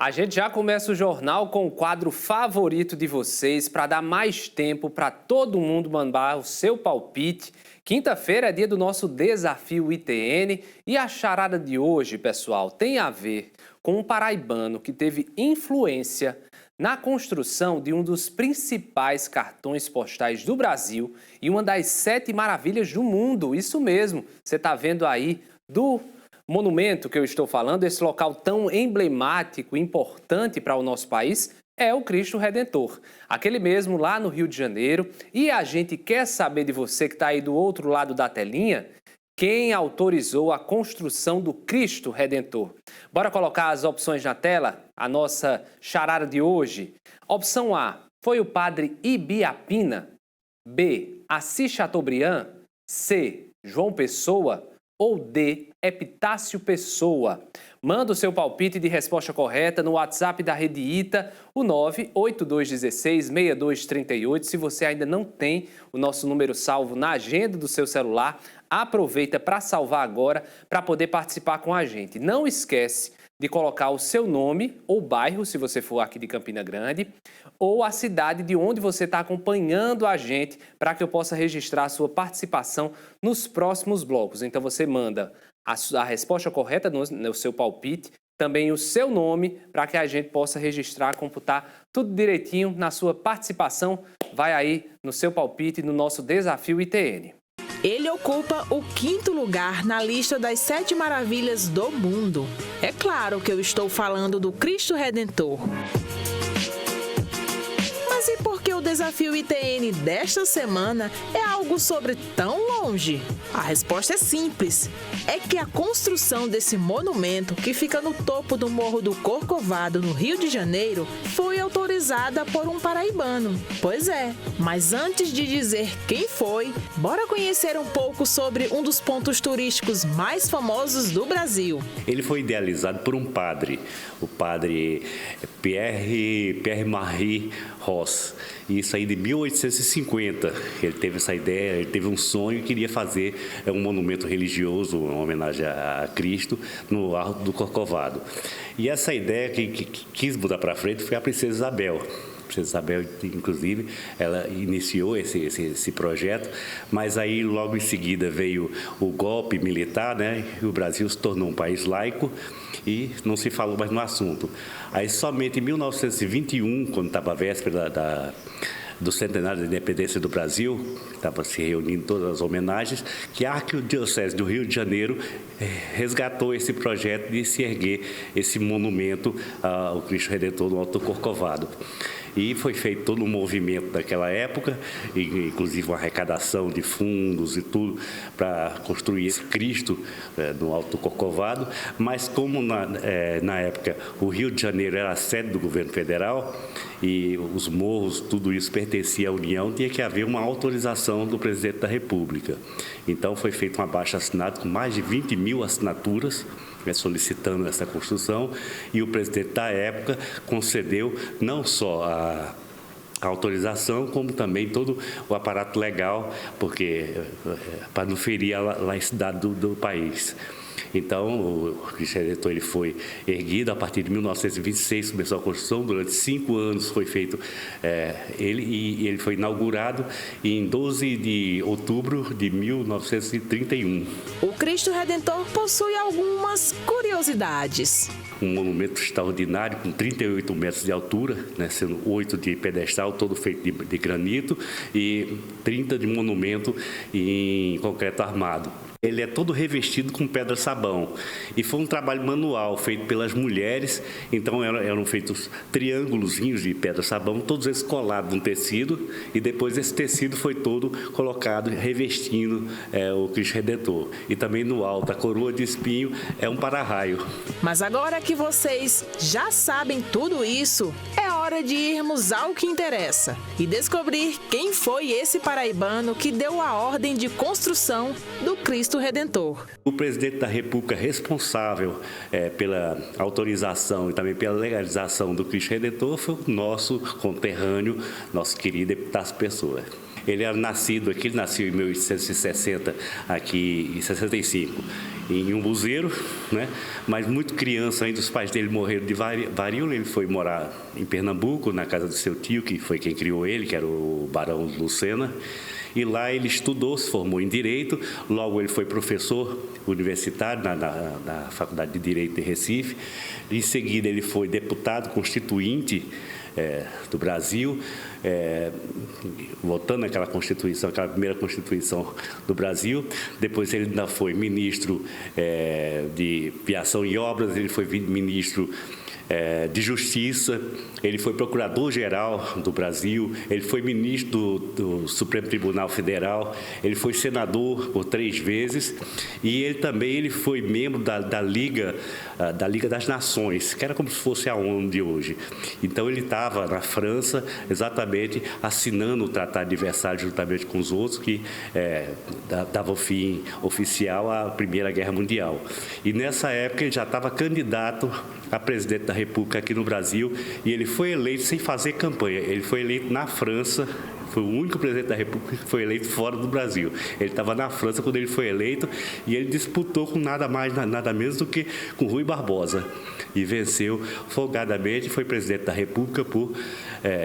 A gente já começa o jornal com o quadro favorito de vocês para dar mais tempo para todo mundo mandar o seu palpite. Quinta-feira é dia do nosso Desafio ITN e a charada de hoje, pessoal, tem a ver com um paraibano que teve influência na construção de um dos principais cartões postais do Brasil e uma das 7 maravilhas do mundo. Isso mesmo, você está vendo aí do monumento que eu estou falando, esse local tão emblemático e importante para o nosso país, é o Cristo Redentor. Aquele mesmo lá no Rio de Janeiro. E a gente quer saber de você que está aí do outro lado da telinha, quem autorizou a construção do Cristo Redentor. Bora colocar as opções na tela? A nossa charada de hoje. Opção A, foi o padre Ibiapina. B, Assis Chateaubriand. C, João Pessoa. Ou D, Epitácio Pessoa. Manda o seu palpite de resposta correta no WhatsApp da Rede ITA, o 98216-6238. Se você ainda não tem o nosso número salvo na agenda do seu celular, aproveita para salvar agora para poder participar com a gente. Não esquece de colocar o seu nome ou bairro, se você for aqui de Campina Grande, ou a cidade de onde você está acompanhando a gente, para que eu possa registrar a sua participação nos próximos blocos. Então você manda a resposta correta no seu palpite, também o seu nome, para que a gente possa registrar, computar tudo direitinho na sua participação. Vai aí no seu palpite no nosso Desafio ITN. Ele ocupa o 5º lugar na lista das 7 maravilhas do mundo. É claro que eu estou falando do Cristo Redentor. Mas e por que o Desafio ITN desta semana é algo sobre tão longe? A resposta é simples. É que a construção desse monumento, que fica no topo do Morro do Corcovado, no Rio de Janeiro, foi autorizada por um paraibano. Pois é, mas antes de dizer quem foi, bora conhecer um pouco sobre um dos pontos turísticos mais famosos do Brasil. Ele foi idealizado por um padre, o padre Pierre-Marie Ross. Isso aí de 1850, ele teve essa ideia, ele teve um sonho e queria fazer um monumento religioso, uma homenagem a Cristo, no Alto do Corcovado. E essa ideia que quis botar para frente foi a Princesa Isabel. A Princesa Isabel, inclusive, ela iniciou esse projeto, mas aí logo em seguida veio o golpe militar, né? E o Brasil se tornou um país laico e não se falou mais no assunto. Aí somente em 1921, quando estava a véspera do centenário da independência do Brasil, estava se reunindo todas as homenagens, que a Arquidiocese do Rio de Janeiro resgatou esse projeto de se erguer esse monumento ao Cristo Redentor no Alto do Corcovado. E foi feito todo um movimento naquela época, inclusive uma arrecadação de fundos e tudo, para construir esse Cristo no Alto do Corcovado. Mas como na época o Rio de Janeiro era a sede do governo federal e os morros, tudo isso pertencia à União, tinha que haver uma autorização do presidente da República. Então foi feito um abaixo-assinado com mais de 20 mil assinaturas, solicitando essa construção, e o presidente da época concedeu não só a autorização, como também todo o aparato legal, porque para não ferir a laicidade do país. Então, o Cristo Redentor ele foi erguido a partir de 1926, começou a construção, durante 5 anos foi feito ele foi inaugurado em 12 de outubro de 1931. O Cristo Redentor possui algumas curiosidades. Um monumento extraordinário com 38 metros de altura, né, sendo 8 de pedestal, todo feito de granito, e 30 de monumento em concreto armado. Ele é todo revestido com pedra-sabão e foi um trabalho manual feito pelas mulheres, então eram feitos triângulozinhos de pedra-sabão, todos eles colados num tecido, e depois esse tecido foi todo colocado, revestindo o Cristo Redentor. E também no alto, a coroa de espinho é um para-raio. Mas agora que vocês já sabem tudo isso, é hora de irmos ao que interessa e descobrir quem foi esse paraibano que deu a ordem de construção do Cristo Redentor. O presidente da República responsável pela autorização e também pela legalização do Cristo Redentor foi o nosso conterrâneo, nosso querido Epitácio Pessoa. Ele era nascido aqui, ele nasceu em 1860, aqui em 65, em Umbuzeiro, né? Mas muito criança ainda, os pais dele morreram de varíola, ele foi morar em Pernambuco, na casa do seu tio, que foi quem criou ele, que era o Barão Lucena. E lá ele estudou, se formou em Direito, logo ele foi professor universitário na Faculdade de Direito de Recife. Em seguida ele foi deputado constituinte do Brasil, votando naquela Constituição, aquela primeira Constituição do Brasil. Depois ele ainda foi ministro de Viação e Obras, ele foi ministro de Justiça, ele foi procurador-geral do Brasil, ele foi ministro do Supremo Tribunal Federal, ele foi senador por 3 vezes e ele também foi membro da Liga das Nações, que era como se fosse a ONU de hoje. Então ele estava na França exatamente assinando o Tratado de Versalhes juntamente com os outros que dava o fim oficial à Primeira Guerra Mundial. E nessa época ele já estava candidato a presidente da República aqui no Brasil e ele foi eleito sem fazer campanha. Ele foi eleito na França, foi o único presidente da República que foi eleito fora do Brasil. Ele estava na França quando ele foi eleito e ele disputou com nada mais, nada menos do que com Rui Barbosa. E venceu folgadamente, foi presidente da República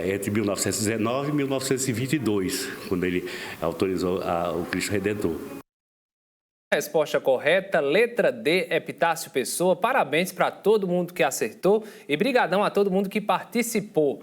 entre 1919 e 1922, quando ele autorizou o Cristo Redentor. Resposta correta, letra D, Epitácio Pessoa. Parabéns para todo mundo que acertou e brigadão a todo mundo que participou.